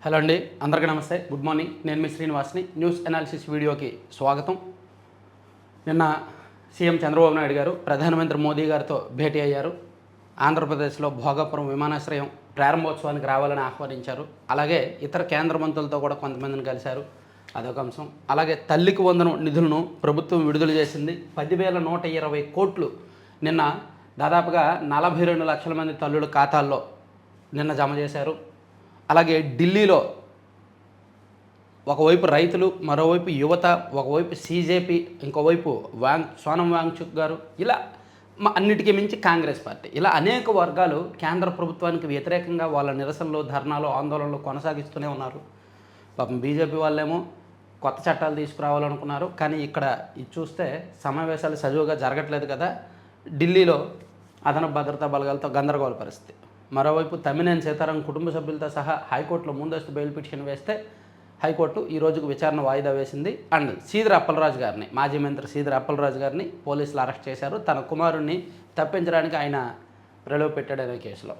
Hello అండి, అందరికీ నమస్తే, గుడ్ మార్నింగ్. నేను మీ శ్రీనివాస్ని. న్యూస్ అనాలిసిస్ వీడియోకి స్వాగతం. నిన్న సీఎం చంద్రబాబు నాయుడు గారు ప్రధానమంత్రి మోదీ గారితో భేటీ అయ్యారు. ఆంధ్రప్రదేశ్లో భోగాపురం విమానాశ్రయం ప్రారంభోత్సవానికి రావాలని ఆహ్వానించారు. అలాగే ఇతర కేంద్ర మంత్రులతో కూడా కొంతమందిని కలిశారు. అదొక అంశం. అలాగే తల్లికి వందనం నిధులను ప్రభుత్వం విడుదల చేసింది. 10,120 కోట్లు నిన్న దాదాపుగా 42 లక్షల మంది తల్లుల ఖాతాల్లో నిన్న జమ చేశారు. అలాగే ఢిల్లీలో ఒకవైపు రైతులు, మరోవైపు యువత, ఒకవైపు సీజేపీ, ఇంకోవైపు సోనం వాంగ్చుక్ గారు, ఇలా అన్నిటికీ మించి కాంగ్రెస్ పార్టీ, ఇలా అనేక వర్గాలు కేంద్ర ప్రభుత్వానికి వ్యతిరేకంగా వాళ్ళ నిరసనలు, ధర్నాలు, ఆందోళనలు కొనసాగిస్తూనే ఉన్నారు. పాపం బీజేపీ వాళ్ళేమో కొత్త చట్టాలు తీసుకురావాలనుకున్నారు. కానీ ఇక్కడ ఇది చూస్తే సమావేశాలు సజీవుగా జరగట్లేదు కదా. ఢిల్లీలో అదనపు భద్రతా బలగాలతో గందరగోళ పరిస్థితి. మరోవైపు తమ్మినేని సీతారాం కుటుంబ సభ్యులతో సహా హైకోర్టులో ముందస్తు బెయిల్ పిటిషన్ వేస్తే హైకోర్టు ఈ రోజుకు విచారణ వాయిదా వేసింది. అండ్ సీదిరి అప్పలరాజు గారిని, మాజీ మంత్రి సీదిరి అప్పలరాజు గారిని పోలీసులు అరెస్ట్ చేశారు. తన కుమారుణ్ణి తప్పించడానికి ఆయన ప్రలోభపెట్టాడనే కేసులో.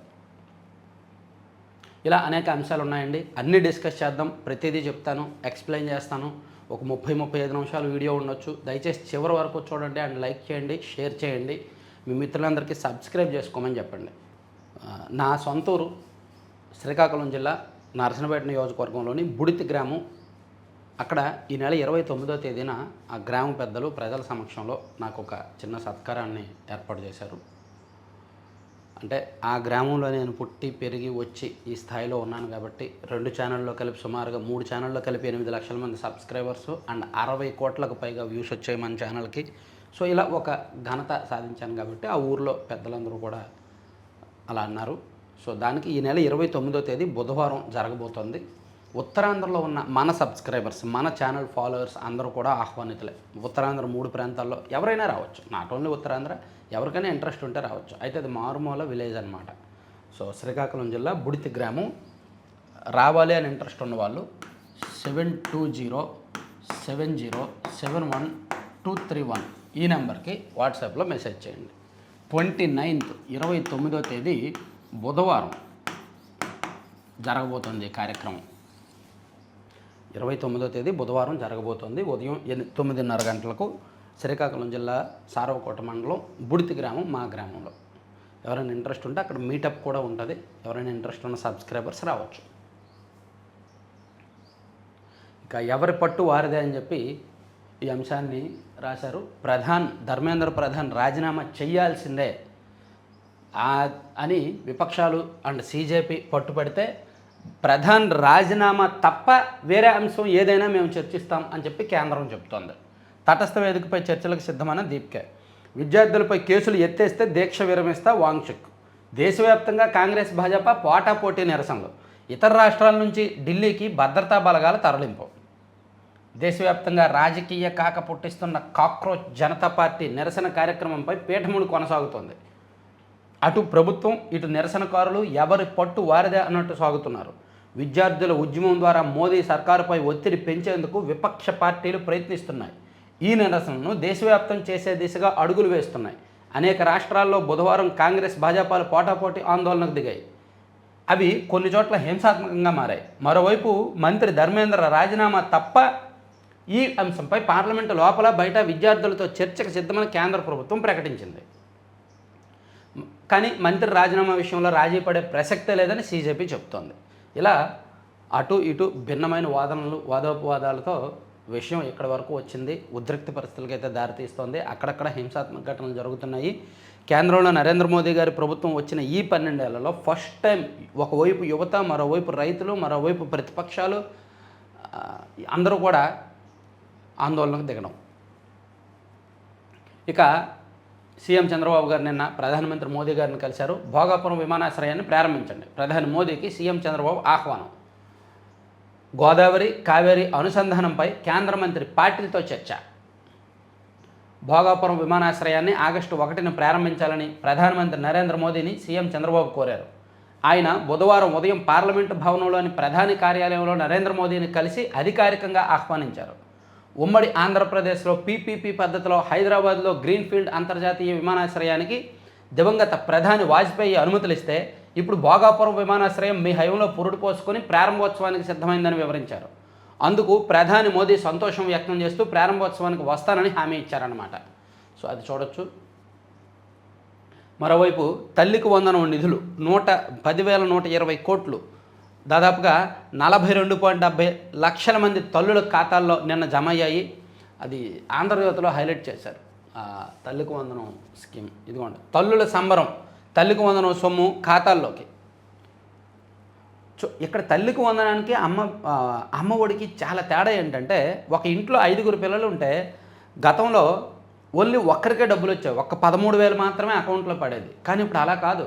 ఇలా అనేక అంశాలు ఉన్నాయండి. అన్నీ డిస్కస్ చేద్దాం. ప్రతిదీ చెప్తాను, ఎక్స్ప్లెయిన్ చేస్తాను. ఒక 30-35 నిమిషాలు వీడియో ఉండొచ్చు. దయచేసి చివరి వరకు చూడండి అండ్ లైక్ చేయండి, షేర్ చేయండి. మీ మిత్రులందరికీ సబ్స్క్రైబ్ చేసుకోమని చెప్పండి. నా సొంత ఊరు శ్రీకాకుళం జిల్లా నరసనపేట నియోజకవర్గంలోని బుడితి గ్రామం. అక్కడ ఈ నెల 29వ తేదీన ఆ గ్రామ పెద్దలు ప్రజల సమక్షంలో నాకు ఒక చిన్న సత్కారాన్ని ఏర్పాటు చేశారు. అంటే ఆ గ్రామంలో నేను పుట్టి పెరిగి వచ్చి ఈ స్థాయిలో ఉన్నాను కాబట్టి 2 ఛానల్లో కలిపి సుమారుగా 3 ఛానల్లో కలిపి 8 లక్షల మంది సబ్స్క్రైబర్స్ అండ్ 60 కోట్లకు పైగా వ్యూస్ వచ్చాయి మన ఛానల్కి. సో ఇలా ఒక ఘనత సాధించాను కాబట్టి ఆ ఊర్లో పెద్దలందరూ కూడా అలా అన్నారు. సో దానికి ఈ నెల 29వ తేదీ బుధవారం జరగబోతోంది. ఉత్తరాంధ్రలో ఉన్న మన సబ్స్క్రైబర్స్, మన ఛానల్ ఫాలోవర్స్ అందరూ కూడా ఆహ్వానితులే. ఉత్తరాంధ్ర 3 ప్రాంతాల్లో ఎవరైనా రావచ్చు. నాట్ ఓన్లీ ఉత్తరాంధ్ర, ఎవరికైనా ఇంట్రెస్ట్ ఉంటే రావచ్చు. అయితే అది మారుమూల విలేజ్ అనమాట. సో శ్రీకాకుళం జిల్లా బుడితి గ్రామం. రావాలి అని ఇంట్రెస్ట్ ఉన్న వాళ్ళు 7207071231 ఈ నెంబర్కి వాట్సాప్లో మెసేజ్ చేయండి. 29th 29వ తేదీ బుధవారం జరగబోతుంది ఈ కార్యక్రమం. 29వ తేదీ బుధవారం జరగబోతోంది. ఉదయం 9:30 గంటలకు శ్రీకాకుళం జిల్లా సారవకోట మండలం బుడితి గ్రామం, మా గ్రామంలో. ఎవరైనా ఇంట్రెస్ట్ ఉంటే అక్కడ మీటప్ కూడా ఉంటుంది. ఎవరైనా ఇంట్రెస్ట్ ఉన్న సబ్స్క్రైబర్స్ రావచ్చు. ఇక ఎవరి పట్టు వారిదే అని చెప్పి ఈ అంశాన్ని రాశారు. ధర్మేంద్ర ప్రధాన్ రాజీనామా చేయాల్సిందే అని విపక్షాలు అండ్ సీజేపీ పట్టుపడితే ప్రధాన్ రాజీనామా తప్ప వేరే అంశం ఏదైనా మేము చర్చిస్తాం అని చెప్పి కేంద్రం చెబుతోంది. తటస్థ వేదికపై చర్చలకు సిద్ధమైన దీప్కే. విద్యార్థులపై కేసులు ఎత్తేస్తే దీక్ష విరమిస్తా వాంగ్చుక్. దేశవ్యాప్తంగా కాంగ్రెస్ భాజపా పోటాపోటీ నిరసనలు. ఇతర రాష్ట్రాల నుంచి ఢిల్లీకి భద్రతా బలగాల తరలింపు. దేశవ్యాప్తంగా రాజకీయ కాక పుట్టిస్తున్న కాక్రోచ్ జనతా పార్టీ నిరసన కార్యక్రమంపై పీఠముడు కొనసాగుతోంది. అటు ప్రభుత్వం, ఇటు నిరసనకారులు ఎవరి పట్టు వారిదే అన్నట్టు సాగుతున్నారు. విద్యార్థుల ఉద్యమం ద్వారా మోదీ సర్కారుపై ఒత్తిడి పెంచేందుకు విపక్ష పార్టీలు ప్రయత్నిస్తున్నాయి. ఈ నిరసనను దేశవ్యాప్తం చేసే దిశగా అడుగులు వేస్తున్నాయి. అనేక రాష్ట్రాల్లో బుధవారం కాంగ్రెస్, భాజపాలు పోటాపోటీ ఆందోళనకు దిగాయి. అవి కొన్ని చోట్ల హింసాత్మకంగా మారాయి. మరోవైపు మంత్రి ధర్మేంద్ర రాజీనామా తప్ప ఈ అంశంపై పార్లమెంటు లోపల బయట విద్యార్థులతో చర్చకు సిద్ధమని కేంద్ర ప్రభుత్వం ప్రకటించింది. కానీ మంత్రి రాజీనామా విషయంలో రాజీ పడే ప్రసక్తే లేదని సీజేపీ చెబుతోంది. ఇలా అటు ఇటు భిన్నమైన వాదోపవాదాలతో విషయం ఇక్కడి వరకు వచ్చింది. ఉద్రిక్త పరిస్థితులకైతే దారితీస్తోంది. అక్కడక్కడ హింసాత్మక ఘటనలు జరుగుతున్నాయి. కేంద్రంలో నరేంద్ర మోదీ గారి ప్రభుత్వం వచ్చిన ఈ 12 ఏళ్లలో ఫస్ట్ టైం ఒకవైపు యువత, మరోవైపు రైతులు, మరోవైపు ప్రతిపక్షాలు అందరూ కూడా ఆందోళనకు దిగడం. ఇక సీఎం చంద్రబాబు గారు నిన్న ప్రధానమంత్రి మోదీ గారిని కలిశారు. భోగాపురం విమానాశ్రయాన్ని ప్రారంభించండి. ప్రధాని మోదీకి సీఎం చంద్రబాబు ఆహ్వానం. గోదావరి, కావేరీ అనుసంధానంపై కేంద్ర మంత్రి పాటిల్తో చర్చ. భోగాపురం విమానాశ్రయాన్ని ఆగస్టు 1న ప్రారంభించాలని ప్రధానమంత్రి నరేంద్ర మోదీని సీఎం చంద్రబాబు కోరారు. ఆయన బుధవారం ఉదయం పార్లమెంటు భవనంలోని ప్రధాని కార్యాలయంలో నరేంద్ర మోదీని కలిసి అధికారికంగా ఆహ్వానించారు. ఉమ్మడి ఆంధ్రప్రదేశ్లో పీపీపీ పద్ధతిలో హైదరాబాద్లో గ్రీన్ఫీల్డ్ అంతర్జాతీయ విమానాశ్రయానికి దివంగత ప్రధాని వాజ్పేయి అనుమతులిస్తే ఇప్పుడు భోగాపురం విమానాశ్రయం మీ హయంలో పురుడు పోసుకొని ప్రారంభోత్సవానికి సిద్ధమైందని వివరించారు. అందుకు ప్రధాని మోదీ సంతోషం వ్యక్తం చేస్తూ ప్రారంభోత్సవానికి వస్తానని హామీ ఇచ్చారన్నమాట. సో అది చూడొచ్చు. మరోవైపు తల్లికి వందనం నిధులు 10,120 కోట్లు, దాదాపుగా 42.70 లక్షల మంది తల్లుల ఖాతాల్లో నిన్న జమ అయ్యాయి. అది ఆంధ్రజ్యోతిలో హైలైట్ చేశారు. తల్లికి వందనం స్కీమ్ ఇదిగోండి, తల్లుల సంబరం, తల్లికి వందనం సొమ్ము ఖాతాల్లోకి. ఇక్కడ తల్లికి వందనానికి అమ్మ ఒడికి చాలా తేడా ఏంటంటే, ఒక ఇంట్లో 5గురు పిల్లలు ఉంటే గతంలో ఓన్లీ ఒక్కరికే డబ్బులు వచ్చాయి, 13,000 మాత్రమే అకౌంట్లో పడేది. కానీ ఇప్పుడు అలా కాదు,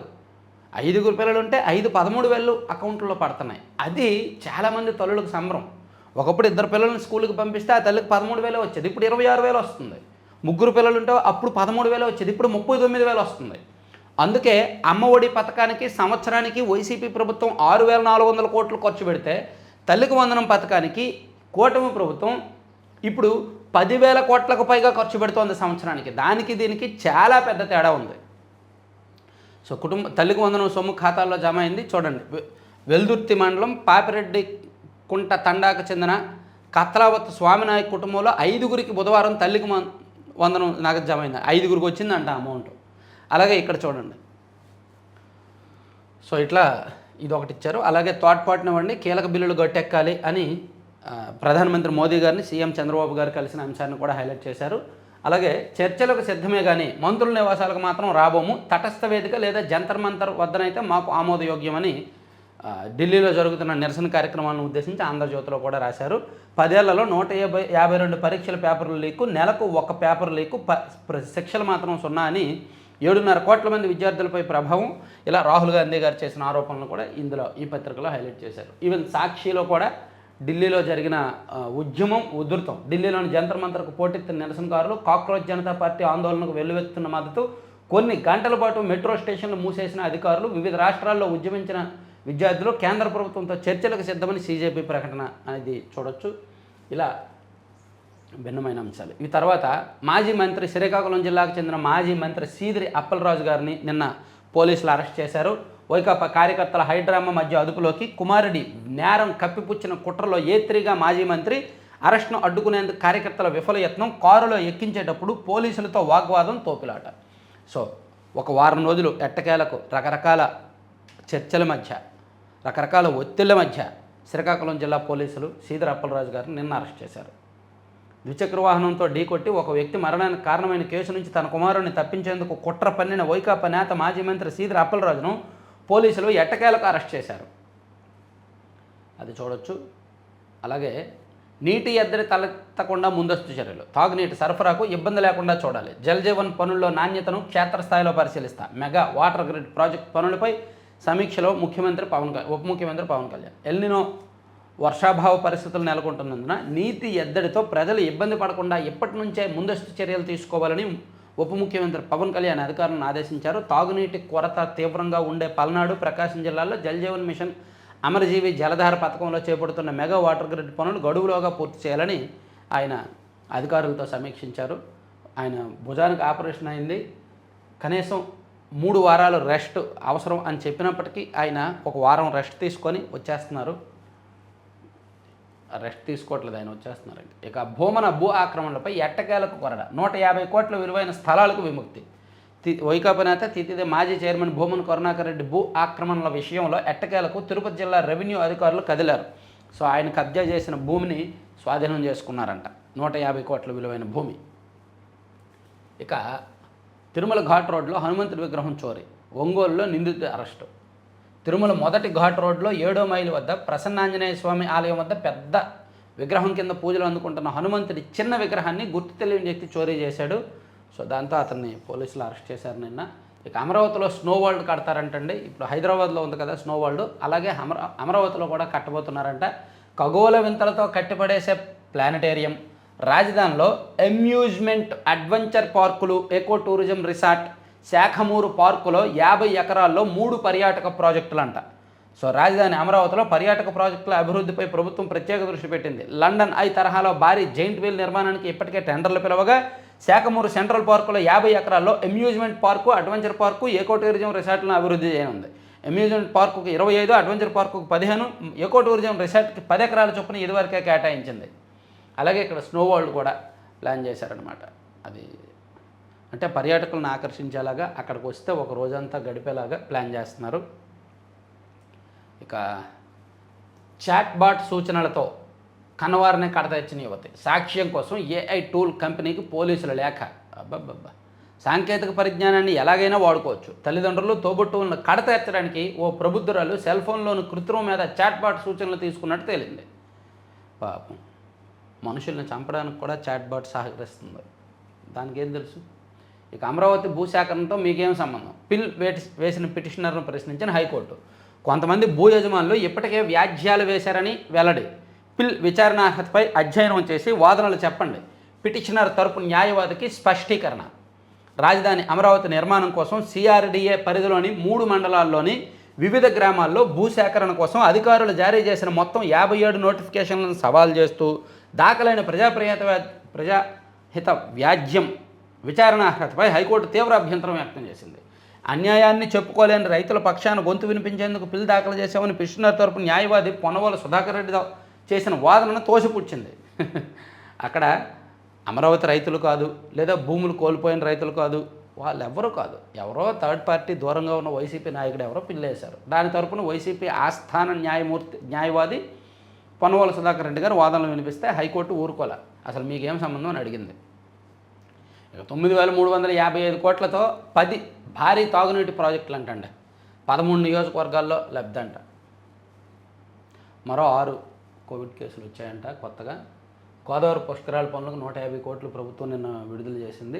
5గురు పిల్లలు ఉంటే 13,000 అకౌంట్లో పడుతున్నాయి. అది చాలామంది తల్లులకు సంబరం. ఒకప్పుడు 2 పిల్లల్ని స్కూల్కి పంపిస్తే ఆ తల్లికి 13,000 వచ్చేది, ఇప్పుడు 26,000 వస్తుంది. 3 పిల్లలు ఉంటే అప్పుడు 13,000 వచ్చేది, ఇప్పుడు 39,000 వస్తుంది. అందుకే అమ్మ ఒడి పథకానికి సంవత్సరానికి వైసీపీ ప్రభుత్వం 6,400 కోట్లు ఖర్చు పెడితే, తల్లికి వందనం పథకానికి కూటమి ప్రభుత్వం ఇప్పుడు 10,000 కోట్లకు పైగా ఖర్చు పెడుతోంది సంవత్సరానికి. దానికి దీనికి చాలా పెద్ద తేడా ఉంది. సో తల్లికి వందనం సొమ్ము ఖాతాల్లో జమ అయింది. చూడండి, వెల్దుర్తి మండలం పాపిరెడ్డి కుంట తండాకు చెందిన కత్లావత్ స్వామినాయక్ కుటుంబంలో 5గురికి బుధవారం తల్లికి వందనం నగదు జమ అయింది. 5గురికి వచ్చిందంట అమౌంట్. అలాగే ఇక్కడ చూడండి, సో ఇట్లా ఇది ఒకటి ఇచ్చారు. అలాగే తోడ్పాటునివ్వండి, కీలక బిల్లులు గట్టెక్కాలి అని ప్రధానమంత్రి మోదీ గారిని సీఎం చంద్రబాబు గారు కలిసిన అంశాన్ని కూడా హైలైట్ చేశారు. అలాగే చర్చలకు సిద్ధమే కానీ మంత్రుల నివాసాలకు మాత్రం రాబోము, తటస్థ వేదిక లేదా జంతర్ మంతర్ వద్దనైతే మాకు ఆమోదయోగ్యమని ఢిల్లీలో జరుగుతున్న నిరసన కార్యక్రమాలను ఉద్దేశించి ఆంధ్రజ్యోతిలో కూడా రాశారు. 10 ఏళ్లలో 152 పరీక్షల పేపర్లు లీకు, నెలకు 1 పేపర్ లీకు, శిక్షలు మాత్రం 0 అని 7.5 కోట్ల మంది విద్యార్థులపై ప్రభావం, ఇలా రాహుల్ గాంధీ గారు చేసిన ఆరోపణలు కూడా ఇందులో ఈ పత్రికలో హైలైట్ చేశారు. ఈవెన్ సాక్షిలో కూడా ఢిల్లీలో జరిగిన ఉద్యమం ఉధృతం, ఢిల్లీలోని జంతర్ మంతర్కు పోటెత్తిన నిరసనకారులు, కాక్రోచ్ జనతా పార్టీ ఆందోళనకు వెల్లువెత్తుతున్న మద్దతు, కొన్ని గంటల పాటు మెట్రో స్టేషన్లు మూసేసిన అధికారులు, వివిధ రాష్ట్రాల్లో ఉద్యమించిన విద్యార్థులు, కేంద్ర ప్రభుత్వంతో చర్చలకు సిద్ధమని సీజేపీ ప్రకటన అనేది చూడొచ్చు. ఇలా భిన్నమైన అంశాలు. ఈ తర్వాత మాజీ మంత్రి, శ్రీకాకుళం జిల్లాకు చెందిన మాజీ మంత్రి సీదిరి అప్పలరాజు గారిని నిన్న పోలీసులు అరెస్ట్ చేశారు. వైకాపా కార్యకర్తల హైడ్రామా మధ్య అదుపులోకి, కుమారుడి నేరం కప్పిపుచ్చిన కుట్రలో ఏ3గా మాజీ మంత్రి అరెస్ట్ను అడ్డుకునేందుకు కార్యకర్తల విఫలయత్నం, కారులో ఎక్కించేటప్పుడు పోలీసులతో వాగ్వాదం, తోపిలాట. సో ఒక వారం రోజులు ఎట్టకేలకు రకరకాల చర్చల మధ్య, రకరకాల ఒత్తిళ్ల మధ్య శ్రీకాకుళం జిల్లా పోలీసులు సీదిరి అప్పలరాజు గారిని నిన్న అరెస్ట్ చేశారు. ద్విచక్ర వాహనంతో ఢీకొట్టి ఒక వ్యక్తి మరణానికి కారణమైన కేసు నుంచి తన కుమారుడిని తప్పించేందుకు కుట్ర పన్నిన వైకాపా నేత మాజీ మంత్రి సీదిరి అప్పలరాజును పోలీసులు ఎట్టకేలకు అరెస్ట్ చేశారు. అది చూడొచ్చు. అలాగే నీటి ఎద్దడి తలెత్తకుండా ముందస్తు చర్యలు, తాగునీటి సరఫరాకు ఇబ్బంది లేకుండా చూడాలి, జలజీవన్ పనుల్లో నాణ్యతను క్షేత్రస్థాయిలో పరిశీలిస్తా, మెగా వాటర్ గ్రిడ్ ప్రాజెక్ట్ పనులపై సమీక్షలో ఉప ముఖ్యమంత్రి పవన్ కళ్యాణ్. ఎల్నినో వర్షాభావ పరిస్థితులు నెలకొంటున్నందున నీటి ఎద్దడితో ప్రజలు ఇబ్బంది పడకుండా ఇప్పటి నుంచే ముందస్తు చర్యలు తీసుకోవాలని ఉప ముఖ్యమంత్రి పవన్ కళ్యాణ్ అధికారులను ఆదేశించారు. తాగునీటి కొరత తీవ్రంగా ఉండే పల్నాడు, ప్రకాశం జిల్లాల్లో జలజీవన్ మిషన్, అమరజీవి జలధార పథకంలో చేపడుతున్న మెగా వాటర్ గ్రిడ్ పనులు గడువులోగా పూర్తి చేయాలని ఆయన అధికారులతో సమీక్షించారు. ఆయన భుజానికి ఆపరేషన్ అయింది, కనీసం 3 వారాలు రెస్ట్ అవసరం అని చెప్పినప్పటికీ ఆయన 1 వారం రెస్ట్ తీసుకొని వచ్చేస్తున్నారు. రెస్ట్ తీసుకోవట్లేదు, ఆయన వచ్చేస్తున్నారండి. ఇక భూ ఆక్రమణలపై ఎట్టకేలకు కొరడ, 150 కోట్ల విలువైన స్థలాలకు విముక్తి. వైకాపా నేత తితిదే మాజీ చైర్మన్ భూమన కరుణాకర్ రెడ్డి భూ ఆక్రమణల విషయంలో ఎట్టకేలకు తిరుపతి జిల్లా రెవెన్యూ అధికారులు కదిలారు. సో ఆయన కబ్జా చేసిన భూమిని స్వాధీనం చేసుకున్నారంట, 150 కోట్ల విలువైన భూమి. ఇక తిరుమల ఘాట్ రోడ్లో హనుమంతుడి విగ్రహం చోరీ, ఒంగోలులో నిందితుడి అరెస్టు. తిరుమల మొదటి ఘాట్ రోడ్లో 7వ మైలు వద్ద ప్రసన్నాంజనేయ స్వామి ఆలయం వద్ద పెద్ద విగ్రహం కింద పూజలు అందుకుంటున్న హనుమంతుడి చిన్న విగ్రహాన్ని గుర్తు తెలియని వ్యక్తి చోరీ చేశాడు. సో దాంతో అతన్ని పోలీసులు అరెస్ట్ చేశారు నిన్న. ఇక అమరావతిలో స్నో వరల్డ్ కడతారంటండి. ఇప్పుడు హైదరాబాద్లో ఉంది కదా స్నో వరల్డ్, అలాగే అమరావతిలో కూడా కట్టబోతున్నారంట. ఖగోళ వింతలతో కట్టిపడేసే ప్లానటేరియం, రాజధానిలో అమ్యూజ్మెంట్ అడ్వెంచర్ పార్కులు, ఎకో టూరిజం రిసార్ట్, శాఖమూరు పార్కులో 50 ఎకరాల్లో 3 పర్యాటక ప్రాజెక్టులు అంట. సో రాజధాని అమరావతిలో పర్యాటక ప్రాజెక్టుల అభివృద్ధిపై ప్రభుత్వం ప్రత్యేక దృష్టి పెట్టింది. లండన్ ఐ తరహాలో భారీ జైంట్ వీల్ నిర్మాణానికి ఇప్పటికే టెండర్లు పిలవగా, శాఖమూరు సెంట్రల్ పార్కులో 50 ఎకరాల్లో amusement park, adventure park, eco tourism రిసార్ట్లను అభివృద్ధి చేయనుంది. అమ్యూజ్మెంట్ పార్కుకు 25, అడ్వెంచర్ పార్కుకు 15, ఎకో టూరిజం రిసార్ట్కి 10 ఎకరాల చొప్పున ఇదివరకే కేటాయించింది. అలాగే ఇక్కడ స్నో వరల్డ్ కూడా ప్లాన్ చేశారనమాట. అది అంటే పర్యాటకులను ఆకర్షించేలాగా అక్కడికి వస్తే ఒక రోజంతా గడిపేలాగా ప్లాన్ చేస్తున్నారు. ఇక చాట్ బాట్ సూచనలతో కన్నవారిని కడతెచ్చిన యువతి, సాక్ష్యం కోసం ఏఐ టూల్ కంపెనీకి పోలీసుల లేఖ. అబ్బబ్బబ్బా, సాంకేతిక పరిజ్ఞానాన్ని ఎలాగైనా వాడుకోవచ్చు. తల్లిదండ్రులు తోబుట్టువులను కడతెచ్చడానికి ఓ ప్రబుద్ధురాలు సెల్ ఫోన్లోని కృత్రిమ మీద చాట్ బాట్ సూచనలు తీసుకున్నట్టు తేలింది. పాపం, మనుషుల్ని చంపడానికి కూడా చాట్ బాట్ సహకరిస్తుంది. దానికి ఏం తెలుసు? ఇక అమరావతి భూసేకరణతో మీకేం సంబంధం? పిల్ వేసిన పిటిషనర్ను ప్రశ్నించిన హైకోర్టు. కొంతమంది భూ యజమానులు ఇప్పటికే వ్యాజ్యాలు వేశారని వెల్లడి. పిల్ విచారణార్హతపై అధ్యయనం చేసి వాదనలు చెప్పండి. పిటిషనర్ తరపు న్యాయవాదికి స్పష్టీకరణ. రాజధాని అమరావతి నిర్మాణం కోసం సిఆర్డీఏ పరిధిలోని 3 మండలాల్లోని వివిధ గ్రామాల్లో భూసేకరణ కోసం అధికారులు జారీ చేసిన మొత్తం 57 నోటిఫికేషన్లను సవాల్ చేస్తూ దాఖలైన ప్రజాహిత వ్యాజ్యం విచారణార్హతపై హైకోర్టు తీవ్ర అభ్యంతరం వ్యక్తం చేసింది. అన్యాయాన్ని చెప్పుకోలేని రైతుల పక్షాన గొంతు వినిపించేందుకు పిల్ దాఖలు చేశామని పిటిషనర్ తరపు న్యాయవాది పొన్నవోలు సుధాకర్ రెడ్డి చేసిన వాదనను తోసిపుచ్చింది. అక్కడ అమరావతి రైతులు కాదు, లేదా భూములు కోల్పోయిన రైతులు కాదు, వాళ్ళెవ్వరూ కాదు, ఎవరో థర్డ్ పార్టీ దూరంగా ఉన్న వైసీపీ నాయకుడు ఎవరో పిల్లేశారు. దాని తరపున వైసీపీ ఆస్థాన న్యాయవాది పొన్నవోలు సుధాకర్ రెడ్డి గారు వాదనలు వినిపిస్తే హైకోర్టు ఊరుకోలే. అసలు మీకేం సంబంధం అని అడిగింది. ఇక 9,355 కోట్లతో 10 భారీ తాగునీటి ప్రాజెక్టులు అంటండి. 13 నియోజకవర్గాల్లో లబ్ధంట. మరో 6 కోవిడ్ కేసులు వచ్చాయంట కొత్తగా. గోదావరి పుష్కరాల పనులకు 150 కోట్లు ప్రభుత్వం నిన్న విడుదల చేసింది.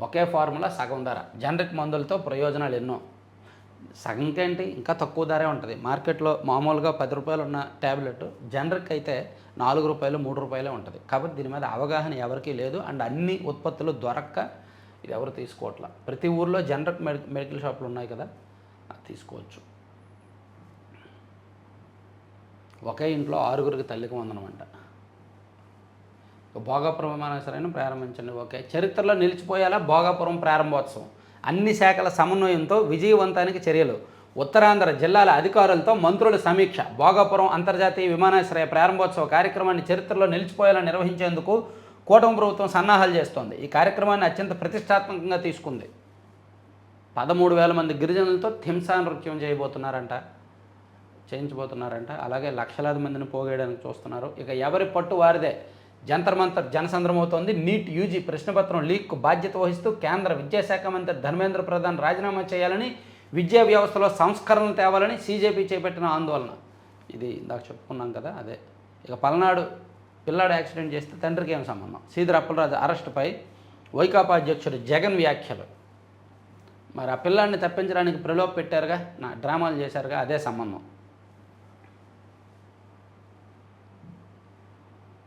ఒకే ఫార్ములా, సగం ధర. జనరిక్ మందులతో ప్రయోజనాలు ఎన్నో. సగంకేంటి, ఇంకా తక్కువ ధరే ఉంటుంది. మార్కెట్లో మామూలుగా 10 రూపాయలు ఉన్న ట్యాబ్లెట్ జనరిక్ అయితే 4 రూపాయలు 3 రూపాయలే ఉంటుంది. కాబట్టి దీని మీద అవగాహన ఎవరికీ లేదు. అండ్ అన్ని ఉత్పత్తులు దొరక్క ఇది ఎవరు తీసుకోవట్లా. ప్రతి ఊర్లో జనరిక్ మెడికల్ షాపులు ఉన్నాయి కదా, అది తీసుకోవచ్చు. ఒకే ఇంట్లో 6గురికి తల్లికి వందనం అంట. భోగాపురం విమానాశ్రయాన్ని ప్రారంభించండి. ఓకే, చరిత్రలో నిలిచిపోయేలా భోగాపురం ప్రారంభోత్సవం. అన్ని శాఖల సమన్వయంతో విజయవంతానికి చర్యలు. ఉత్తరాంధ్ర జిల్లాల అధికారులతో మంత్రుల సమీక్ష. భోగాపురం అంతర్జాతీయ విమానాశ్రయ ప్రారంభోత్సవ కార్యక్రమాన్ని చరిత్రలో నిలిచిపోయేలా నిర్వహించేందుకు కూటమి ప్రభుత్వం సన్నాహాలు చేస్తోంది. ఈ కార్యక్రమాన్ని అత్యంత ప్రతిష్టాత్మకంగా తీసుకుంది. 13,000 మంది గిరిజనులతో థింసా నృత్యం చేయించబోతున్నారంట. అలాగే లక్షలాది మందిని పోగేయడానికి చూస్తున్నారు. ఇక ఎవరి పట్టు వారిదే. జంతర్ మంతర్ జనసంద్రమవుతోంది. నీట్ యూజీ ప్రశ్నపత్రం లీక్కు బాధ్యత వహిస్తూ కేంద్ర విద్యాశాఖ మంత్రి ధర్మేంద్ర ప్రధాన్ రాజీనామా చేయాలని, విద్యా వ్యవస్థలో సంస్కరణలు తేవాలని సీజేపీ చేపట్టిన ఆందోళన. ఇది ఇందాక చెప్పుకున్నాం కదా, అదే. ఇక పల్నాడు పిల్లాడు యాక్సిడెంట్ చేస్తే తండ్రికి ఏం సంబంధం? సీదర్ అప్పలరాజు అరెస్టుపై వైకాపా అధ్యక్షుడు జగన్ వ్యాఖ్యలు. మరి ఆ పిల్లాడిని తప్పించడానికి ప్రలోభ పెట్టారుగా, డ్రామాలు చేశారుగా, అదే సంబంధం.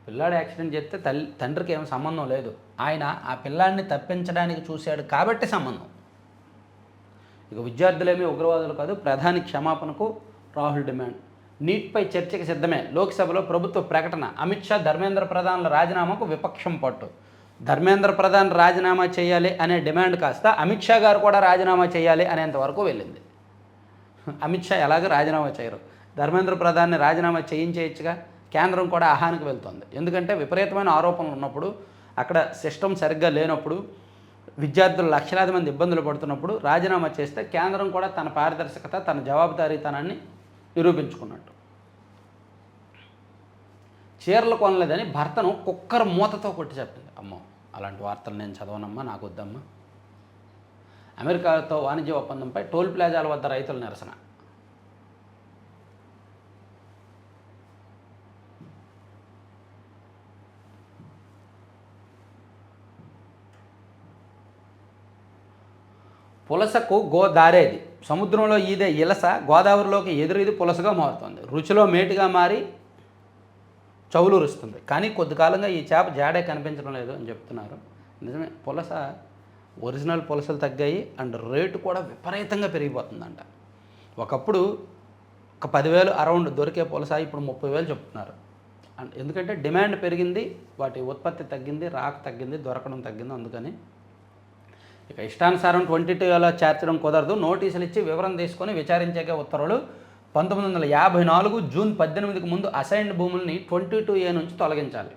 పిల్లాడు యాక్సిడెంట్ చేస్తే తండ్రికి ఏం సంబంధం లేదు. ఆయన ఆ పిల్లాడిని తప్పించడానికి చూశాడు కాబట్టి సంబంధం. ఇక విద్యార్థులేమీ ఉగ్రవాదులు కాదు, ప్రధాని క్షమాపణకు రాహుల్ డిమాండ్. నీట్పై చర్చకి సిద్ధమే. లోక్సభలో ప్రభుత్వ ప్రకటన. అమిత్ షా ధర్మేంద్ర ప్రధాన్ల రాజీనామాకు విపక్షం పట్టు. ధర్మేంద్ర ప్రధాన్ రాజీనామా చేయాలి అనే డిమాండ్ కాస్త అమిత్ షా గారు కూడా రాజీనామా చేయాలి అనేంత వరకు వెళ్ళింది. అమిత్ షా ఎలాగో రాజీనామా చేయరు, ధర్మేంద్ర ప్రధాన్ని రాజీనామా చేయించేయచ్చుగా. కేంద్రం కూడా ఆహానికి వెళ్తుంది. ఎందుకంటే విపరీతమైన ఆరోపణలు ఉన్నప్పుడు, అక్కడ సిస్టమ్ సరిగ్గా లేనప్పుడు, విద్యార్థులు లక్షలాది మంది ఇబ్బందులు పడుతున్నప్పుడు రాజీనామా చేస్తే కేంద్రం కూడా తన పారదర్శకత, తన జవాబుదారీతనాన్ని నిరూపించుకున్నట్టు. చీరలు కొనలేదని భర్తను కుక్కర్ మూతతో కొట్టి చెప్పింది. అమ్మో, అలాంటి వార్తలు నేను చదవనమ్మా, నాకు వద్దమ్మా. అమెరికాతో వాణిజ్య ఒప్పందంపై టోల్ ప్లాజాల వద్ద రైతుల నిరసన. పులసకు గోదారేది. సముద్రంలో ఈదే ఇలస గోదావరిలోకి ఎదురీది పులసగా మారుతుంది. రుచిలో మేటిగా మారి చౌలూరుస్తుంది. కానీ కొద్ది కాలంగా ఈ చేప జాడే కనిపించడం లేదు అని చెప్తున్నారు. నిజమే, పులస ఒరిజినల్ పులసలు తగ్గాయి. అండ్ రేటు కూడా విపరీతంగా పెరిగిపోతుందంట. ఒకప్పుడు ఒక 10,000 అరౌండ్ దొరికే పులస ఇప్పుడు 30,000 చెప్తున్నారు. అండ్ ఎందుకంటే డిమాండ్ పెరిగింది, వాటి ఉత్పత్తి తగ్గింది, రాక తగ్గింది, దొరకడం తగ్గింది. అందుకని ఇక ఇష్టానుసారం 22 చేర్చడం కుదరదు, నోటీసులు ఇచ్చి వివరం తీసుకొని విచారించాక ఉత్తర్వులు. 1954 జూన్ 18కి ముందు అసైన్డ్ భూముల్ని 22A నుంచి తొలగించాలి.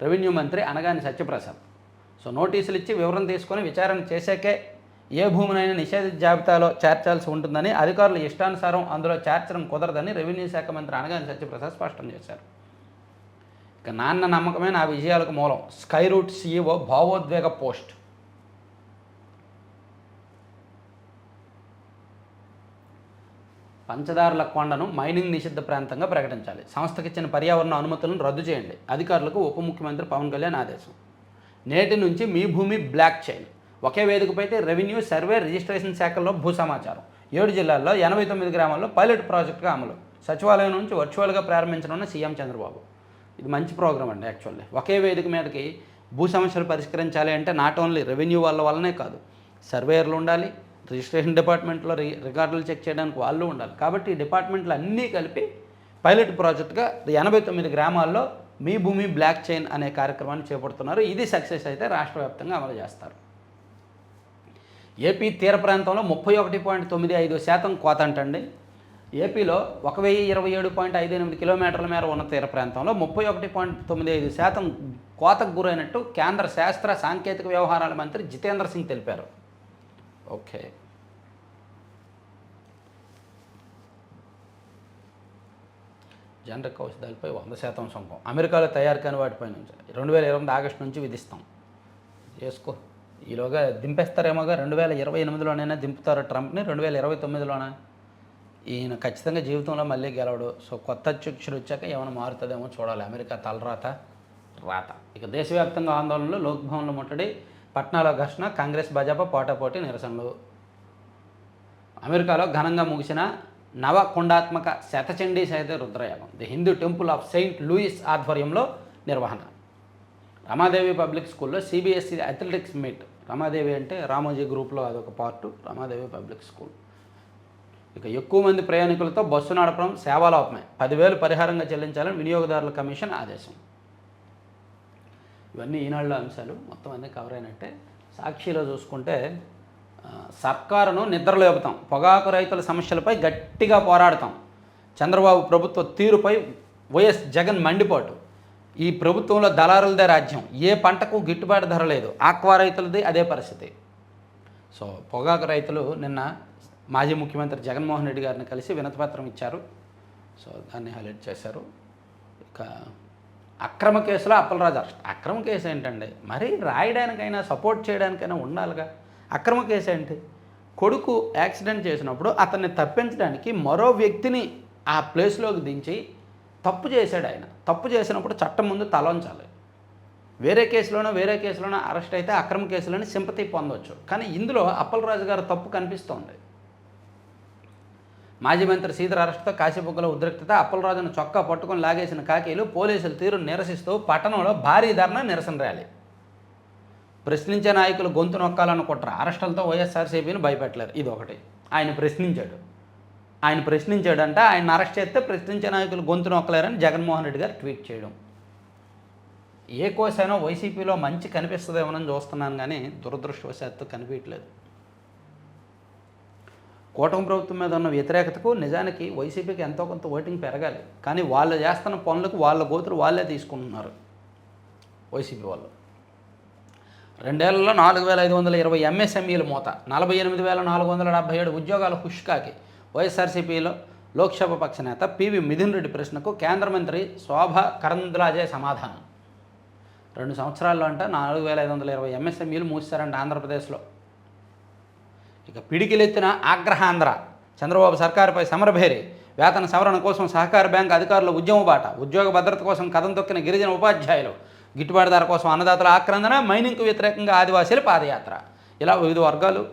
రెవెన్యూ మంత్రి అనగాని సత్యప్రసాద్. సో నోటీసులు ఇచ్చి వివరం తీసుకొని విచారణ చేశాకే ఏ భూమినైనా నిషేధిత జాబితాలో చేర్చాల్సి ఉంటుందని, అధికారులు ఇష్టానుసారం అందులో చేర్చడం కుదరదని రెవెన్యూ శాఖ మంత్రి అనగాని సత్యప్రసాద్ స్పష్టం చేశారు. ఇక నాన్న నమ్మకమే నా విజయాలకు మూలం, స్కై రూట్ CEO భావోద్వేగ పోస్ట్. పంచదారుల కొండను మైనింగ్ నిషిద్ధ ప్రాంతంగా ప్రకటించాలి. సంస్థకి ఇచ్చిన పర్యావరణ అనుమతులను రద్దు చేయండి. అధికారులకు ఉప ముఖ్యమంత్రి పవన్ కళ్యాణ్ ఆదేశం. నేటి నుంచి మీ భూమి బ్లాక్ చైన్. ఒకే వేదికపై రెవెన్యూ, సర్వే, రిజిస్ట్రేషన్ శాఖల్లో భూ సమాచారం. 7 జిల్లాల్లో 89 గ్రామాల్లో పైలట్ ప్రాజెక్టుగా అమలు. సచివాలయం నుంచి వర్చువల్గా ప్రారంభించనున్న సీఎం చంద్రబాబు. ఇది మంచి ప్రోగ్రామ్ అండి. యాక్చువల్లీ ఒకే వేదిక మీదకి భూ సమస్యలు పరిష్కరించాలి అంటే నాట్ ఓన్లీ రెవెన్యూ వల్లనే కాదు, సర్వేయర్లు ఉండాలి, రిజిస్ట్రేషన్ డిపార్ట్మెంట్లో రికార్డులు చెక్ చేయడానికి వాళ్ళు ఉండాలి. కాబట్టి ఈ డిపార్ట్మెంట్లు అన్నీ కలిపి పైలట్ ప్రాజెక్టుగా 89 గ్రామాల్లో మీ భూమి బ్లాక్ చైన్ అనే కార్యక్రమాన్ని చేపడుతున్నారు. ఇది సక్సెస్ అయితే రాష్ట్ర వ్యాప్తంగా అమలు చేస్తారు. ఏపీ తీర ప్రాంతంలో 31.95% కోత అంటండి. ఏపీలో 1027.58 కిలోమీటర్ల మేర ఉన్న తీర ప్రాంతంలో 31.95% కోతకు గురైనట్టు కేంద్ర శాస్త్ర సాంకేతిక వ్యవహారాల మంత్రి జితేంద్ర సింగ్ తెలిపారు. ఓకే, జనరిక్ ఔషధాలపై 100% సుంకం. అమెరికాలో తయారు కాని వాటిపై నుంచి 2028 ఆగస్టు నుంచి విధిస్తాం. చేసుకో, ఈలోగా దింపేస్తారేమోగా. 2028లోనైనా దింపుతారు ట్రంప్ని, 2029లోనా? ఈయన ఖచ్చితంగా జీవితంలో మళ్ళీ గెలవడు. సో కొత్త అధ్యక్షుడు వచ్చాక ఏమైనా మారుతుందేమో చూడాలి. అమెరికా తలరాత రాత. ఇక దేశవ్యాప్తంగా ఆందోళనలు, లోక్భవన్లో ముట్టడి, పట్నాలో ఘర్షణ, కాంగ్రెస్ భాజపా పోటాపోటీ నిరసనలు. అమెరికాలో ఘనంగా ముగిసిన నవకుండాత్మక శతచండీ సహిత రుద్రయాగం the Hindu temple of Saint Louis ఆధ్వర్యంలో నిర్వహణ. రమాదేవి పబ్లిక్ స్కూల్లో CBSE అథ్లెటిక్స్ మీట్. రమాదేవి అంటే రామోజీ గ్రూప్లో అదొక పార్టు, రమాదేవి పబ్లిక్ స్కూల్. ఇక ఎక్కువ మంది ప్రయాణికులతో బస్సు నడపడం సేవాలోపమే, 10,000 పరిహారంగా చెల్లించాలని వినియోగదారుల కమిషన్ ఆదేశం. ఇవన్నీ ఈనాడులో అంశాలు మొత్తం అన్నీ కవర్ అయినట్టే. సాక్షిలో చూసుకుంటే సర్కారును నిద్రలేపుతాం, పొగాకు రైతుల సమస్యలపై గట్టిగా పోరాడతాం, చంద్రబాబు ప్రభుత్వ తీరుపై వైఎస్ జగన్ మండిపాటు. ఈ ప్రభుత్వంలో దళారులదే రాజ్యం, ఏ పంటకు గిట్టుబాటు ధర లేదు, ఆక్వా రైతులది అదే పరిస్థితి. సో పొగాకు రైతులు నిన్న మాజీ ముఖ్యమంత్రి జగన్మోహన్ రెడ్డి గారిని కలిసి వినతిపత్రం ఇచ్చారు. సో దాన్ని హైలైట్ చేశారు. ఇక అక్రమ కేసులో అప్పలరాజు అరెస్ట్. అక్రమ కేసు ఏంటండి? మరి రాయడానికైనా సపోర్ట్ చేయడానికైనా ఉండాలిగా. అక్రమ కేసు ఏంటి? కొడుకు యాక్సిడెంట్ చేసినప్పుడు అతన్ని తప్పించడానికి మరో వ్యక్తిని ఆ ప్లేస్లోకి దించి తప్పు చేశాడు ఆయన. తప్పు చేసినప్పుడు చట్టం ముందు తలొంచాలి. వేరే కేసులోనో అరెస్ట్ అయితే అక్రమ కేసులని సింపతి పొందవచ్చు. కానీ ఇందులో అప్పలరాజు గారు తప్పు కనిపిస్తోంది. మాజీ మంత్రి శ్రీధర్ అరెస్టుతో కాశీబుగ్గల ఉద్రిక్తత. అప్పలరాజును చొక్కా పట్టుకొని లాగేసిన కాకీలు, పోలీసుల తీరును నిరసిస్తూ పట్టణంలో భారీ ధర్నా, నిరసన ర్యాలీ. ప్రశ్నించే నాయకులు గొంతు నొక్కాలనుకుంటారు. అరెస్టులతో వైఎస్ఆర్సీపీని భయపెట్టలేరు. ఇది ఒకటి. ఆయన ప్రశ్నించాడంట. ఆయన అరెస్ట్ చేస్తే ప్రశ్నించే నాయకులు గొంతు నొక్కలేరని జగన్మోహన్ రెడ్డి గారు ట్వీట్ చేయడం. ఏ కోసైనా వైసీపీలో మంచి కనిపిస్తుందేమోనని చూస్తున్నాను, కానీ దురదృష్టవశాత్తు కనిపించట్లేదు. కూటమి ప్రభుత్వం మీద ఉన్న వ్యతిరేకతకు నిజానికి వైసీపీకి ఎంతో కొంత ఓటింగ్ పెరగాలి. కానీ వాళ్ళు చేస్తున్న పనులకు వాళ్ళ గోతులు వాళ్ళే తీసుకుంటున్నారు వైసీపీ వాళ్ళు. 2 ఏళ్లలో 4,520 MSMEలు మూత, 48,477 ఉద్యోగాల హుష్కాకి. వైఎస్ఆర్సీపీలో లోక్సభ పక్ష నేత పివి మిథున్ రెడ్డి ప్రశ్నకు కేంద్ర మంత్రి శోభా కరంద్లాజే సమాధానం. 2 సంవత్సరాల్లో అంట 4,520 MSMEలు మూసారంట ఆంధ్రప్రదేశ్లో. ఇక పిడికిలెత్తిన ఆగ్రహాంధ్ర. చంద్రబాబు సర్కారుపై సమరభేరి. వేతన సవరణ కోసం సహకార బ్యాంకు అధికారుల ఉద్యమ బాట. ఉద్యోగ భద్రత కోసం కథం తొక్కిన గిరిజన ఉపాధ్యాయులు. గిట్టుబాటు ధర కోసం అన్నదాతల ఆక్రందన. మైనింగ్కు వ్యతిరేకంగా ఆదివాసీల పాదయాత్ర. ఇలా వివిధ వర్గాలు.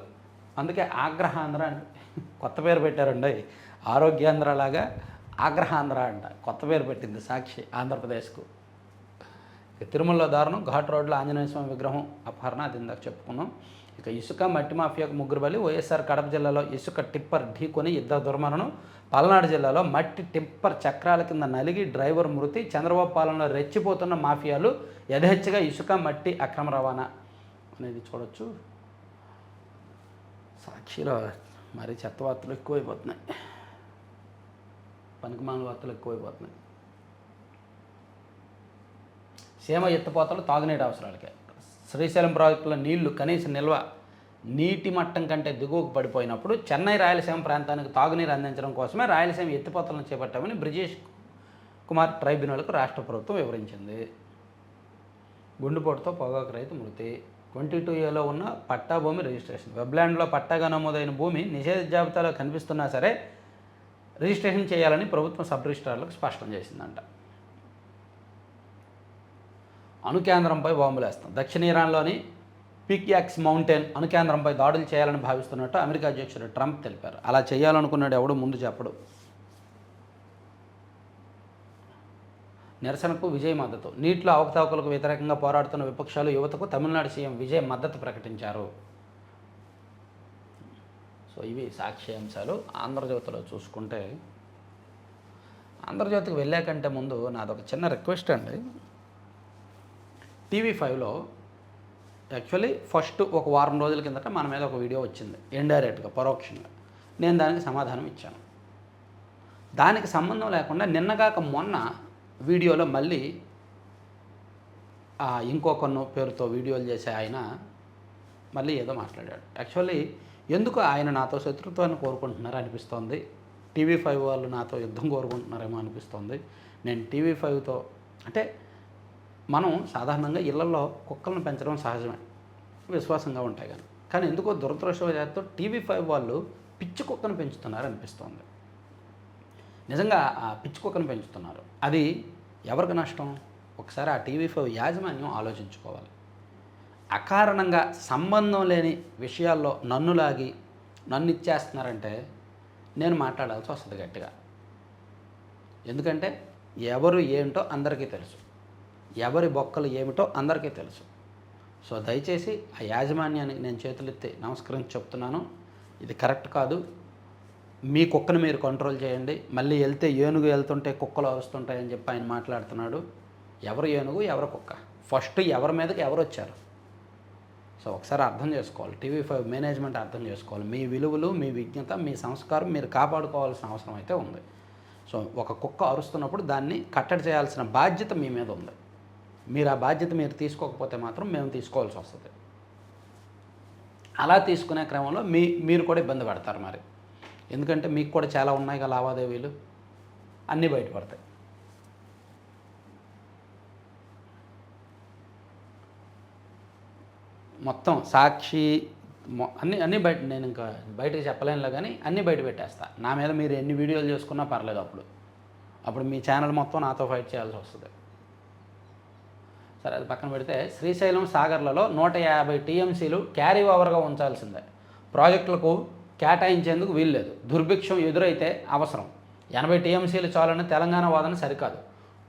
అందుకే ఆగ్రహాంధ్ర అంటే కొత్త పేరు పెట్టారండి. ఆరోగ్యాంధ్రలాగా ఆగ్రహాంధ్ర అంట కొత్త పేరు పెట్టింది సాక్షి ఆంధ్రప్రదేశ్కు. ఇక తిరుమలలో దారుణం. ఘాట్ రోడ్లో ఆంజనేయ స్వామి విగ్రహం అపహరణ, అది ఇందాక చెప్పుకున్నాం. ఇక ఇసుక మట్టి మాఫియాకు 3 బలి. వైఎస్ఆర్ కడప జిల్లాలో ఇసుక టిప్పర్ ఢీకొని 2 దుర్మరణం. పల్నాడు జిల్లాలో మట్టి టిప్పర్ చక్రాల కింద నలిగి డ్రైవర్ మృతి. చంద్రబాబు పాలనలో రెచ్చిపోతున్న మాఫియాలు యథేచ్ఛగా ఇసుక మట్టి అక్రమ రవాణా అనేది చూడొచ్చు. సాక్షిలో మరీ చెత్త వార్తలు ఎక్కువైపోతున్నాయి, పనికిమాల వార్తలు ఎక్కువైపోతున్నాయి. సీమ ఎత్తిపోతలు తాగునీటి అవసరాలకే. శ్రీశైలం ప్రాజెక్టులో నీళ్లు కనీస నిల్వ నీటి మట్టం కంటే దిగువకు పడిపోయినప్పుడు చెన్నై రాయలసీమ ప్రాంతానికి తాగునీరు అందించడం కోసమే రాయలసీమ ఎత్తిపోతలను చేపట్టామని బ్రిజేష్ కుమార్ ట్రైబ్యునల్కు రాష్ట్ర ప్రభుత్వం వివరించింది. గుండెపోటుతో పొగాకు రైతు మృతి. 22A ఉన్న పట్టా భూమి రిజిస్ట్రేషన్. వెబ్లాండ్లో పట్టాగా నమోదైన భూమి నిషేధ జాబితాలో కనిపిస్తున్నా సరే రిజిస్ట్రేషన్ చేయాలని ప్రభుత్వం సబ్ రిజిస్ట్రార్లకు స్పష్టం చేసిందంట. అణుకేంద్రంపై బాంబులేస్తాం. దక్షిణ ఇరాన్లోని పిక్యాక్స్ మౌంటైన్ అణుకేంద్రంపై దాడులు చేయాలని భావిస్తున్నట్టు అమెరికా అధ్యక్షుడు ట్రంప్ తెలిపారు. అలా చేయాలనుకున్నాడు ఎవడు ముందు చెప్పడు. నిరసనకు విజయ్ మద్దతు. నీటిలో అవకతవకలకు వ్యతిరేకంగా పోరాడుతున్న విపక్షాలు యువతకు తమిళనాడు సీఎం విజయ్ మద్దతు ప్రకటించారు. సో ఇవి సాక్షి అంశాలు. ఆంధ్రజ్యోతిలో చూసుకుంటే, ఆంధ్రజ్యోతికి వెళ్ళాకంటే ముందు నాదొక చిన్న రిక్వెస్ట్ అండి. TV5లో యాక్చువల్లీ ఫస్ట్ ఒక వారం రోజుల కిందట మన మీద ఒక వీడియో వచ్చింది, ఇండైరెక్ట్గా పరోక్షంగా. నేను దానికి సమాధానం ఇచ్చాను. దానికి సంబంధం లేకుండా నిన్నగాక మొన్న వీడియోలో మళ్ళీ ఇంకొకను పేరుతో వీడియోలు చేసే ఆయన మళ్ళీ ఏదో మాట్లాడాడు. యాక్చువల్లీ ఎందుకు ఆయన నాతో శత్రుత్వాన్ని కోరుకుంటున్నారో అనిపిస్తోంది. TV5 వాళ్ళు నాతో యుద్ధం కోరుకుంటున్నారేమో అనిపిస్తోంది. నేను TV5తో అంటే మనం సాధారణంగా ఇళ్లలో కుక్కలను పెంచడం సహజమే, విశ్వాసంగా ఉంటాయి కానీ ఎందుకో దురదృష్టవశాత్తు TV5 వాళ్ళు పిచ్చి కుక్కను పెంచుతున్నారు అనిపిస్తోంది. నిజంగా ఆ పిచ్చి కుక్కను పెంచుతున్నారు. అది ఎవరికి నష్టం? ఒకసారి ఆ TV5 యాజమాన్యం ఆలోచించుకోవాలి. అకారణంగా సంబంధం లేని విషయాల్లో నన్ను ఇచ్చేస్తున్నారంటే నేను మాట్లాడాల్సి వస్తుంది గట్టిగా. ఎందుకంటే ఎవరు ఏంటో అందరికీ తెలుసు, ఎవరి బొక్కలు ఏమిటో అందరికీ తెలుసు. సో దయచేసి ఆ యాజమాన్యానికి నేను చేతులెత్తి నమస్కరించి చెప్తున్నాను, ఇది కరెక్ట్ కాదు. మీ కుక్కను మీరు కంట్రోల్ చేయండి. మళ్ళీ ఏనుగు వెళ్తుంటే కుక్కలు అరుస్తుంటాయని చెప్పి ఆయన మాట్లాడుతున్నాడు. ఎవరు ఏనుగు ఎవరు కుక్క? ఫస్ట్ ఎవరి మీదకి ఎవరు వచ్చారు? సో ఒకసారి అర్థం చేసుకోవాలి. TV5 మేనేజ్మెంట్ అర్థం చేసుకోవాలి. మీ విలువలు, మీ విజ్ఞత, మీ సంస్కారం మీరు కాపాడుకోవాల్సిన అవసరం అయితే ఉంది. సో ఒక కుక్క అరుస్తున్నప్పుడు దాన్ని కట్టడి చేయాల్సిన బాధ్యత మీ మీద ఉంది. మీరు ఆ బాధ్యత మీరు తీసుకోకపోతే మాత్రం మేము తీసుకోవాల్సి వస్తుంది. అలా తీసుకునే క్రమంలో మీరు కూడా ఇబ్బంది పడతారు మరి. ఎందుకంటే మీకు కూడా చాలా ఉన్నాయి కదా లావాదేవీలు, అన్నీ బయటపడతాయి. మొత్తం సాక్షి అన్నీ బయట, నేను ఇంకా బయటకు చెప్పలేనులే కానీ అన్నీ బయట పెట్టేస్తా. నా మీద మీరు ఎన్ని వీడియోలు చేసుకున్నా పర్లేదు. అప్పుడు మీ ఛానల్ మొత్తం నాతో ఫైట్ చేయాల్సి వస్తుంది. సరే, అది పక్కన పెడితే శ్రీశైలం సాగర్లలో 150 TMCలు క్యారీ ఓవర్గా ఉంచాల్సిందే. ప్రాజెక్టులకు కేటాయించేందుకు వీల్లేదు. దుర్భిక్షం ఎదురైతే అవసరం. 80 TMCలు చాలని తెలంగాణ వాదన సరికాదు.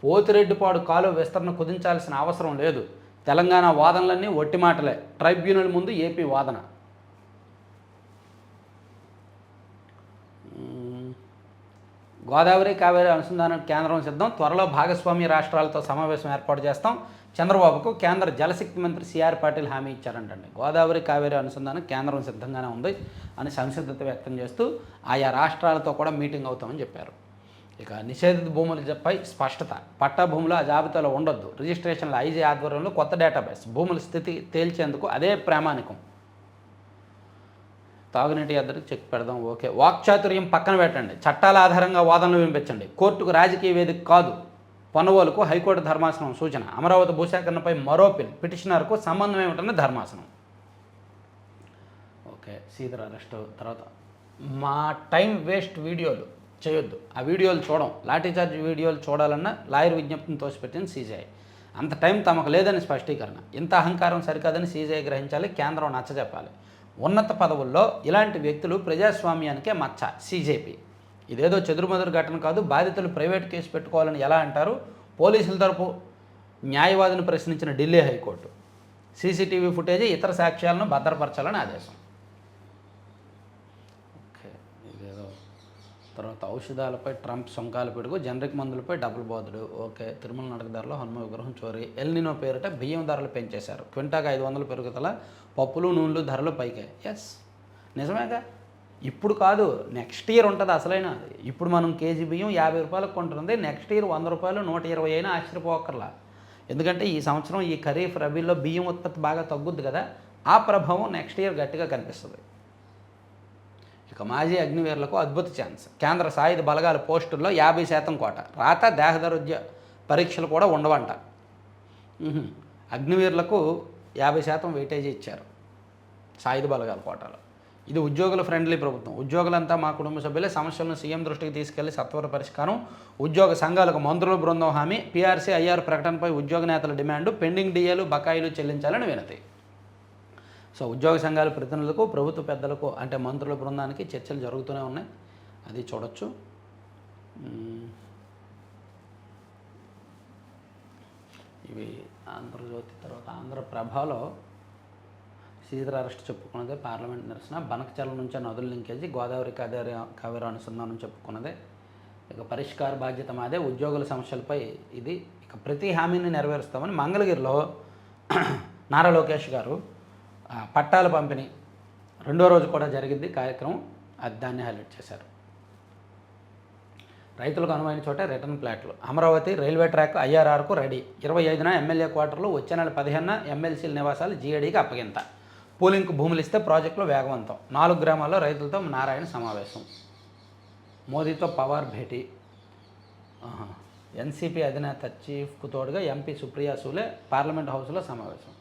పోతిరెడ్డిపాడు కాలువ విస్తరణ కుదించాల్సిన అవసరం లేదు. తెలంగాణ వాదనలన్నీ ఒట్టి మాటలే. ట్రైబ్యునల్ ముందు ఏపీ వాదన. గోదావరి కావేరీ అనుసంధానానికి కేంద్రం సిద్ధం. త్వరలో భాగస్వామ్య రాష్ట్రాలతో సమావేశం ఏర్పాటు చేస్తాం. చంద్రబాబుకు కేంద్ర జలశక్తి మంత్రి సిఆర్ పాటిల్ హామీ ఇచ్చారంటండి. గోదావరి కావేరీ అనుసంధానం కేంద్రం సిద్ధంగానే ఉంది అని సంసిద్ధత వ్యక్తం చేస్తూ ఆయా రాష్ట్రాలతో కూడా మీటింగ్ అవుతామని చెప్పారు. ఇక నిషేధిత భూములపై స్పష్టత. పట్టా భూములు ఆ జాబితాలో ఉండొద్దు. రిజిస్ట్రేషన్ల ఐజీ ఆధ్వర్యంలో కొత్త డేటాబేస్. భూముల స్థితి తేల్చేందుకు అదే ప్రామాణికం. తాగునీటి ఎద్దరికి చెక్ పెడదాం. ఓకే. వాక్చాతుర్యం పక్కన పెట్టండి. చట్టాల ఆధారంగా వాదనలు వినిపించండి. కోర్టుకు రాజకీయ వేదిక కాదు. పొన్నవోలుకు హైకోర్టు ధర్మాసనం సూచన. అమరావతి భూసేకరణపై మరో పిటిషనర్కు సంబంధం ఏమిటని ధర్మాసనం. ఓకే. సీదర్ అరెస్ట్ తర్వాత మా టైం వేస్ట్ వీడియోలు చేయొద్దు. ఆ వీడియోలు చూడం. లాఠీచార్జ్ వీడియోలు చూడాలన్న లాయర్ విజ్ఞప్తిని తోసిపెట్టింది CJI. అంత టైం తమకు లేదని స్పష్టీకరణ. ఇంత అహంకారం సరికాదని CJI గ్రహించాలి. కేంద్రం నచ్చజెప్పాలి. ఉన్నత పదవుల్లో ఇలాంటి వ్యక్తులు ప్రజాస్వామ్యానికే మచ్చ. CJP ఇదేదో చెదురుమదురు ఘటన కాదు. బాధితులు ప్రైవేట్ కేసు పెట్టుకోవాలని ఎలా అంటారు? పోలీసుల తరపు న్యాయవాదిని ప్రశ్నించిన ఢిల్లీ హైకోర్టు. CCTV ఫుటేజీ ఇతర సాక్ష్యాలను భద్రపరచాలని ఆదేశం. ఓకే. ఇదేదో తర్వాత ఔషధాలపై ట్రంప్ సుంకాలు పిడుగు. జనరిక్ మందులపై డబుల్ బోధుడు. ఓకే. తిరుమల నడకదారిలో హనుమ విగ్రహం చోరీ. ఎల్నినో పేరిట బియ్యం ధరలు పెంచేశారు. క్వింటాకు 500 పెరుగుదల. పప్పులు నూనెలు ధరలు పైకే. ఎస్, నిజమేగా. ఇప్పుడు కాదు, నెక్స్ట్ ఇయర్ ఉంటుంది అసలైన. ఇప్పుడు మనం కేజీ బియ్యం 50 రూపాయలకు కొంటుంది, నెక్స్ట్ ఇయర్ 100 రూపాయలు 120 అయినా ఆశ్చర్యపోకర్లా. ఎందుకంటే ఈ సంవత్సరం ఈ ఖరీఫ్ రబీలో బియ్యం ఉత్పత్తి బాగా తగ్గుద్ది కదా, ఆ ప్రభావం నెక్స్ట్ ఇయర్ గట్టిగా కనిపిస్తుంది. ఇక మాజీ అగ్నివీరులకు అద్భుత ఛాన్స్. కేంద్ర సాయుధ బలగాల పోస్టుల్లో 50% కోట. రాత దేహదారుఢ్య పరీక్షలు కూడా ఉండవంట. అగ్నివీరులకు 50% వెయిటేజ్ ఇచ్చారు సాయుధ బలగాల కోటాలో. ఇది ఉద్యోగుల ఫ్రెండ్లీ ప్రభుత్వం. ఉద్యోగులంతా మా కుటుంబ సభ్యులే, సమస్యలను సీఎం దృష్టికి తీసుకెళ్లి సత్వర పరిష్కారం. ఉద్యోగ సంఘాలకు మంత్రుల బృందం హామీ. పీఆర్సీ ఐఆర్ ప్రకటనపై ఉద్యోగ నేతల డిమాండ్. పెండింగ్ డిఏలు బకాయిలు చెల్లించాలని వినతి. సో ఉద్యోగ సంఘాల ప్రతినిధులకు, ప్రభుత్వ పెద్దలకు అంటే మంత్రుల బృందానికి చర్చలు జరుగుతూనే ఉన్నాయి, అది చూడొచ్చు. ఇవి ఆంధ్రజ్యోతి. తర్వాత ఆంధ్రప్రభలో సీజర్ అరెస్ట్ చెప్పుకున్నదే, పార్లమెంట్ నిరసన. బనకచర్ల నుంచే నదుల లింకేజీ, గోదావరి కావేరి అనుసంధానం చెప్పుకున్నదే. ఇక పరిష్కార బాధ్యత మాదే, ఉద్యోగుల సమస్యలపై ఇది. ఇక ప్రతి హామీని నెరవేరుస్తామని మంగళగిరిలో నారా లోకేష్ గారు పట్టాల పంపిణీ 2వ రోజు కూడా జరిగింది కార్యక్రమం, అది దాన్ని హైలైట్ చేశారు. రైతులకు అనువైన చోట రిటర్న్ ప్లాట్లు. అమరావతి రైల్వే ట్రాక్ ఐఆర్ఆర్కు రెడీ. 25న ఎమ్మెల్యే క్వార్టర్లు, వచ్చే నెల 15న ఎమ్మెల్సీల నివాసాలు జీఏడీకి అప్పగింత. పూలింగ్కు భూములు ఇస్తే ప్రాజెక్టులు వేగవంతం. 4 గ్రామాల్లో రైతులతో నారాయణ సమావేశం. మోదీతో పవార్ భేటీ. ఎన్సీపీ అధినేత చీఫ్కు తోడుగా ఎంపీ సుప్రియా సూలే పార్లమెంట్ హౌస్లో సమావేశం.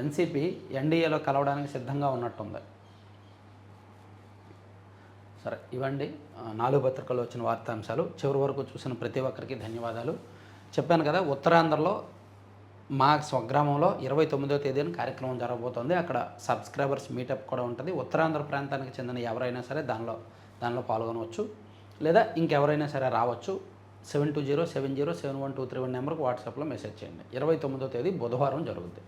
ఎన్సీపీ ఎన్డీఏలో కలవడానికి సిద్ధంగా ఉన్నట్టుంది. సరే, ఇవ్వండి 4 పత్రికల్లో వచ్చిన వార్తాంశాలు. చివరి వరకు చూసిన ప్రతి ఒక్కరికి ధన్యవాదాలు. చెప్పాను కదా, ఉత్తరాంధ్రలో మా స్వగ్రామంలో 29వ తేదీన కార్యక్రమం జరగబోతోంది. అక్కడ సబ్స్క్రైబర్స్ మీటప్ కూడా ఉంటుంది. ఉత్తరాంధ్ర ప్రాంతానికి చెందిన ఎవరైనా సరే దానిలో పాల్గొనవచ్చు, లేదా ఇంకెవరైనా సరే రావచ్చు. 7207071231 నెంబర్కి వాట్సాప్లో మెసేజ్ చేయండి. 29వ తేదీ బుధవారం జరుగుతుంది.